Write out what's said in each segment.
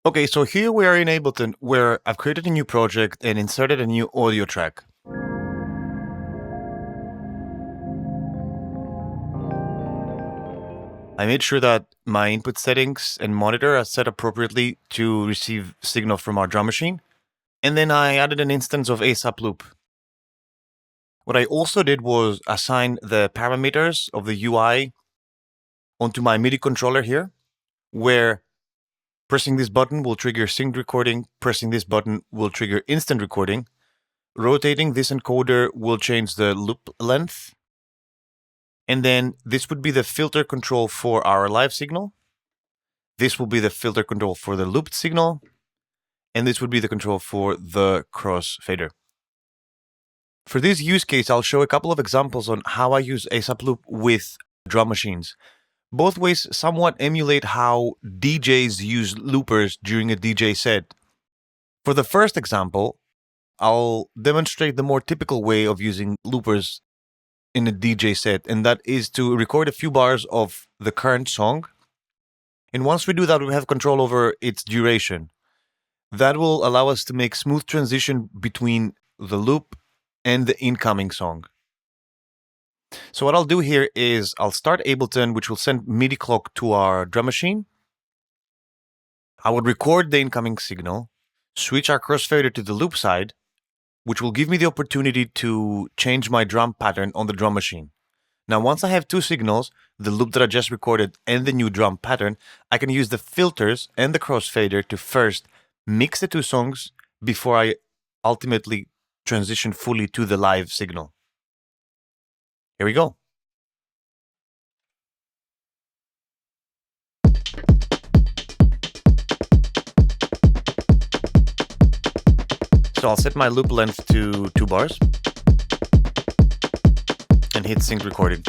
Okay, so here we are in Ableton where I've created a new project and inserted a new audio track. I made sure that my input settings and monitor are set appropriately to receive signal from our drum machine. And then I added an instance of ASAP Loop. What I also did was assign the parameters of the UI onto my MIDI controller here, where pressing this button will trigger synced recording, pressing this button will trigger instant recording, rotating this encoder will change the loop length, and then this would be the filter control for our live signal. This will be the filter control for the looped signal, and this would be the control for the crossfader. For this use case, I'll show a couple of examples on how I use ASAP Loop with drum machines. Both ways somewhat emulate how DJs use loopers during a DJ set. For the first example, I'll demonstrate the more typical way of using loopers in a DJ set, and that is to record a few bars of the current song. And once we do that, we have control over its duration. That will allow us to make smooth transition between the loop and the incoming song. So what I'll do here is I'll start Ableton, which will send MIDI clock to our drum machine. I would record the incoming signal, switch our crossfader to the loop side, which will give me the opportunity to change my drum pattern on the drum machine. Now, once I have two signals, the loop that I just recorded and the new drum pattern, I can use the filters and the crossfader to first mix the two songs before I ultimately transition fully to the live signal. Here we go. So I'll set my loop length to 2 bars and hit sync recording.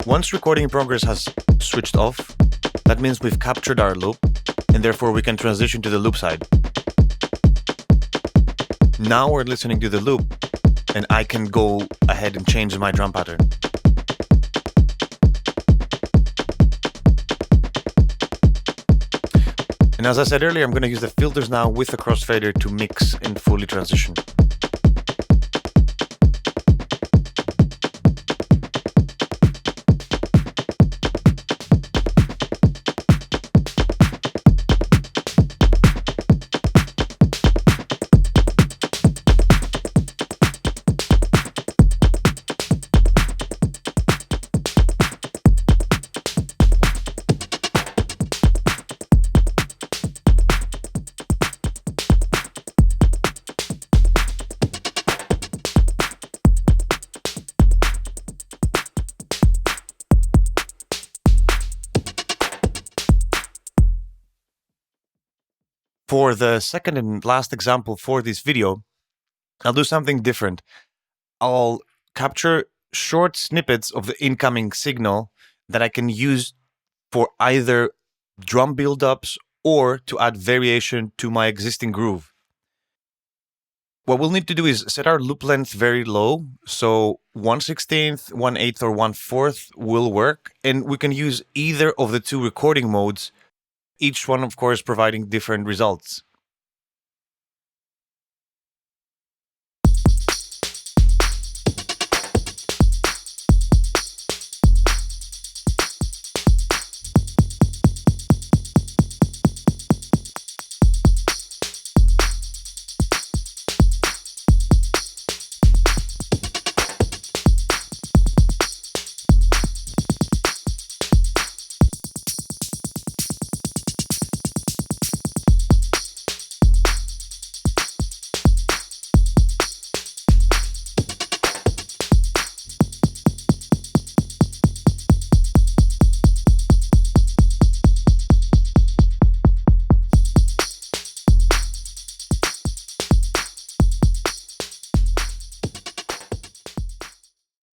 Once recording in progress has switched off, that means we've captured our loop and therefore we can transition to the loop side. Now we're listening to the loop and I can go ahead and change my drum pattern. And as I said earlier, I'm going to use the filters now with the crossfader to mix and fully transition. For the second and last example for this video, I'll do something different. I'll capture short snippets of the incoming signal that I can use for either drum build-ups or to add variation to my existing groove. What we'll need to do is set our loop length very low, so 1/16, 1/8, or 1/4 will work, and we can use either of the two recording modes, each one, of course, providing different results.